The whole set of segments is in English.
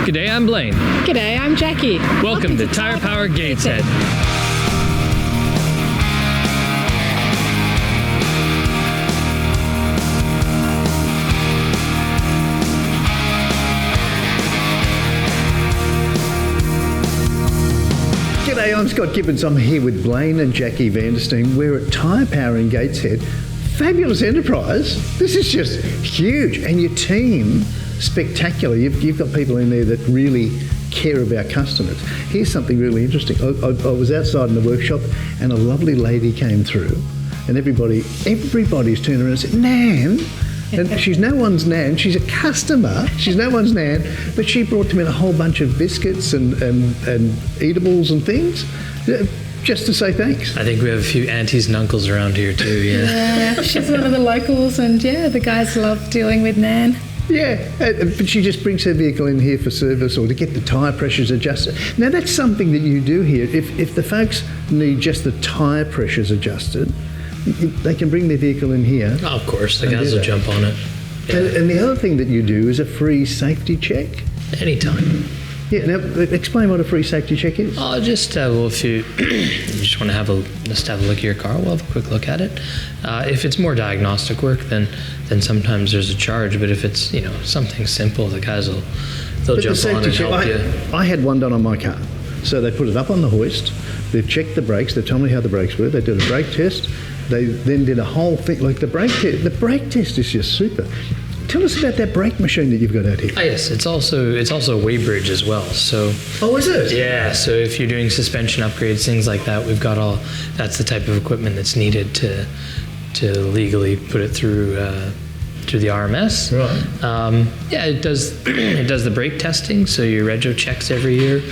G'day, I'm Blaine. G'day, I'm Jackie. Welcome to Tyrepower Gateshead. G'day, I'm Scott Gibbons. I'm here with Blaine and Jackie Vandersteen. We're at Tyrepower in Gateshead. Fabulous enterprise. This is just huge. And your team, spectacular. You've got people in there that really care about customers. Here's something really interesting. I was outside in the workshop and a lovely lady came through and everybody's turned around and said, Nan. And she's no one's Nan, she's a customer, she's no one's Nan, but she brought to me a whole bunch of biscuits and eatables and things, just to say thanks. I think we have a few aunties and uncles around here too, Yeah, she's one of the locals and the guys love dealing with Nan. Yeah, but she just brings her vehicle in here for service or to get the tyre pressures adjusted. Now that's something that you do here. If the folks need just the tyre pressures adjusted, they can bring their vehicle in here. Oh, of course, the guys will jump on it. Yeah. And the other thing that you do is a free safety check. Anytime. Yeah, now explain what a free safety check is. Oh, just if you just want to have a look at your car, we'll have a quick look at it. If it's more diagnostic work, then sometimes there's a charge. But if it's something simple, the guys they'll jump on and help you. I had one done on my car, so they put it up on the hoist. They've checked the brakes. They told me how the brakes were. They did a brake test. They then did a whole thing like the brake test. The brake test is just super. Tell us about that brake machine that you've got out here. Oh, yes, it's also a weighbridge as well. So. Oh, is it? Yeah. So if you're doing suspension upgrades, things like that, we've got all. That's the type of equipment that's needed to legally put it through the RMS. Right. It does the brake testing. So your rego checks every year.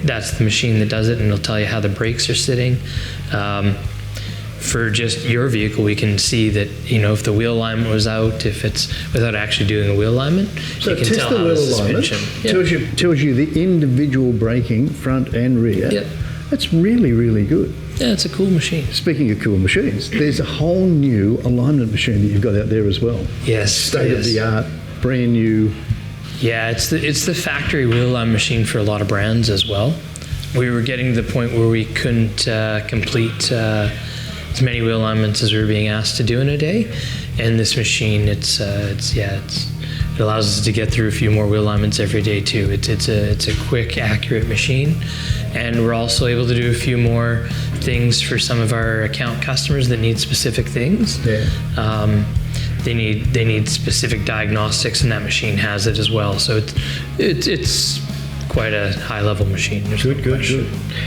That's the machine that does it, and it'll tell you how the brakes are sitting. For just your vehicle, we can see that, if the wheel alignment was out, if it's without actually doing a wheel alignment, so you can test tell the how wheel the suspension alignment, tells you the individual braking, front and rear. Yep. That's really, really good. Yeah, it's a cool machine. Speaking of cool machines, there's a whole new alignment machine that you've got out there as well. Yes. State of the art, brand new. Yeah, it's the factory wheel alignment machine for a lot of brands as well. We were getting to the point where we couldn't complete as many wheel alignments as we were being asked to do in a day, and this machine it allows us to get through a few more wheel alignments every day too. It's a quick, accurate machine, and we're also able to do a few more things for some of our account customers that need specific things. Yeah. They need specific diagnostics, and that machine has it as well. So it's quite a high-level machine. Good.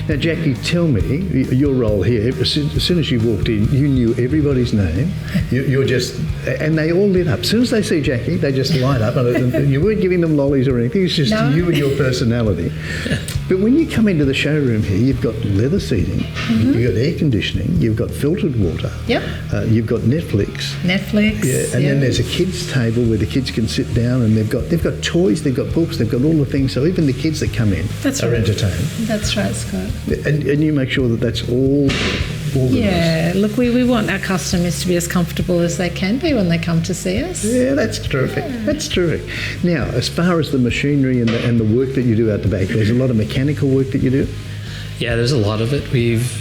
Now, Jackie, tell me your role here. As soon as you walked in, you knew everybody's name. You're just, and they all lit up. As soon as they see Jackie, they just light up. And you weren't giving them lollies or anything. It's just you and your personality. But when you come into the showroom here, you've got leather seating, you've got air conditioning, you've got filtered water. Yep. You've got Netflix. Yeah, and then there's a kids' table where the kids can sit down, and they've got toys, they've got books, they've got all the things. So even the kids that come in are entertained. That's right, Scott. And you make sure that that's all yeah, look, we want our customers to be as comfortable as they can be when they come to see us. Yeah, that's terrific. Yeah. That's terrific. Now, as far as the machinery and the work that you do out the back, there's a lot of mechanical work that you do? Yeah, there's a lot of it.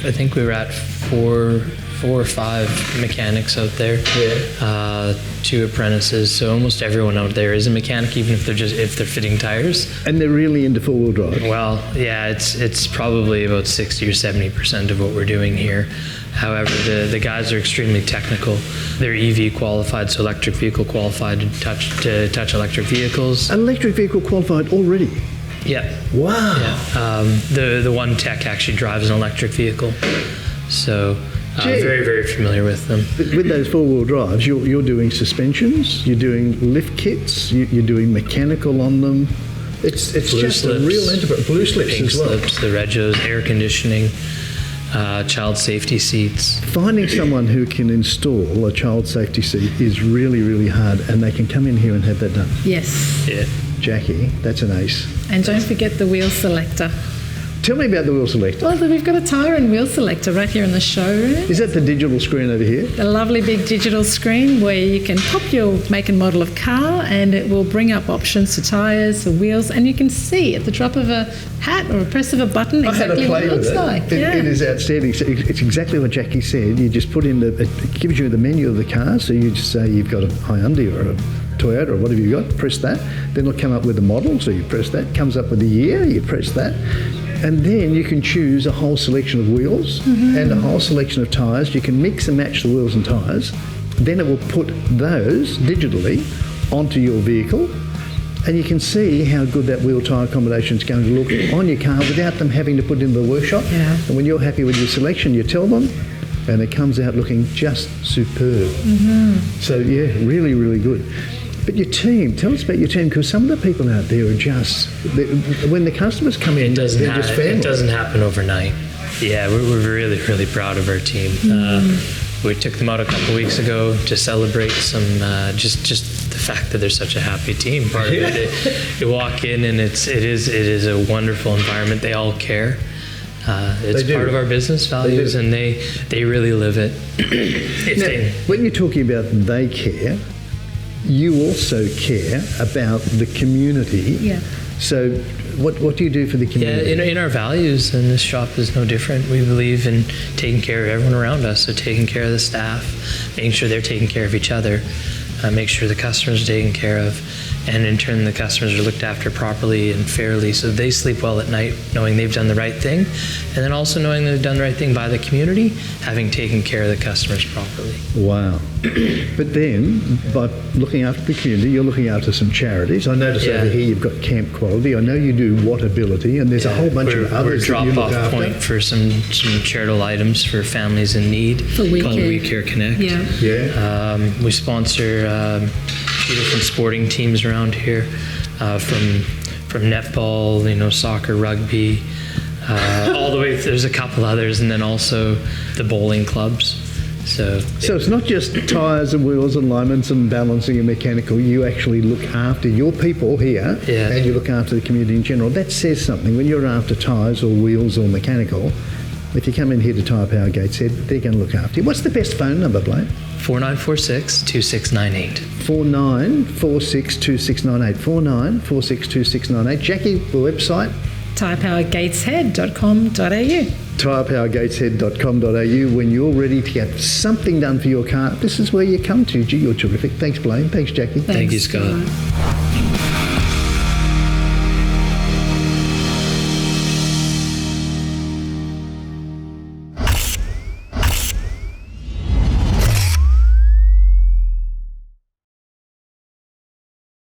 I think we were at four or five mechanics out there. Yeah. 2 apprentices. So almost everyone out there is a mechanic, even if they're fitting tires. And they're really into 4-wheel drive. Well, yeah, it's probably about 60 or 70% of what we're doing here. However, the guys are extremely technical. They're EV qualified, so electric vehicle qualified to touch electric vehicles. Electric vehicle qualified already? Yeah. Wow. Yeah. The one tech actually drives an electric vehicle, so very, very familiar with them. With those 4-wheel drives, you're doing suspensions, you're doing lift kits, you're doing mechanical on them. It's just slips, a real enterprise. Blue slips pink as well. Slips, the regos, air conditioning, child safety seats. Finding someone who can install a child safety seat is really, really hard, and they can come in here and have that done. Yes. Yeah. Jackie, that's an ace. And don't forget the wheel selector. Tell me about the wheel selector. Well, we've got a tyre and wheel selector right here in the showroom. Is that the digital screen over here? A lovely big digital screen where you can pop your make and model of car and it will bring up options for tyres, for wheels, and you can see at the drop of a hat or a press of a button exactly what it looks like. It is outstanding. So it's exactly what Jackie said. You just put in it gives you the menu of the car, so you just say you've got a Hyundai or a Toyota or whatever you've got, press that. Then it'll come up with the model, so you press that. Comes up with the year, you press that. And then you can choose a whole selection of wheels and a whole selection of tyres. You can mix and match the wheels and tyres. Then it will put those digitally onto your vehicle, and you can see how good that wheel tyre combination is going to look on your car without them having to put it into the workshop. Yeah. And when you're happy with your selection, you tell them, and it comes out looking just superb. So yeah, really, really good. But your team, tell us about your team, because some of the people out there are just, when the customers come in, they're just family. It doesn't happen overnight. Yeah, we're really, really proud of our team. We took them out a couple weeks ago to celebrate some, just the fact that they're such a happy team. Part of it, you walk in and it is a wonderful environment. They all care. It's part of our business values, and they really live it. When you're talking about they care, you also care about the community. Yeah. So what do you do for the community? Yeah, in our values, and this shop is no different. We believe in taking care of everyone around us, so taking care of the staff, making sure they're taking care of each other, make sure the customers are taken care of, and in turn the customers are looked after properly and fairly, so they sleep well at night knowing they've done the right thing, and then also knowing they've done the right thing by the community, having taken care of the customers properly. Wow. But then, by looking after the community, you're looking after some charities. I notice over here you've got Camp Quality. I know you do Waterability, and there's a whole bunch of others that you look drop-off after. point for some charitable items for families in need. For We called Care. We Care Connect. Yeah. We sponsor a few different sporting teams around here, from netball, soccer, rugby, all the way. There's a couple others, and then also the bowling clubs. So it's not just tyres and wheels and alignments and balancing and mechanical. You actually look after your people here, and you look after the community in general. That says something. When you're after tyres or wheels or mechanical, if you come in here to Tyrepower Gateshead, they're going to look after you. What's the best phone number, Blaine? 4946-2698. 4946-2698. 4946-2698. Jackie, the website? tyrepowergateshead.com.au. tyrepowergateshead.com.au. When you're ready to get something done for your car, this is where you come to. Gee, you're terrific. Thanks, Blaine. Thanks, Jackie. Thank you, Scott.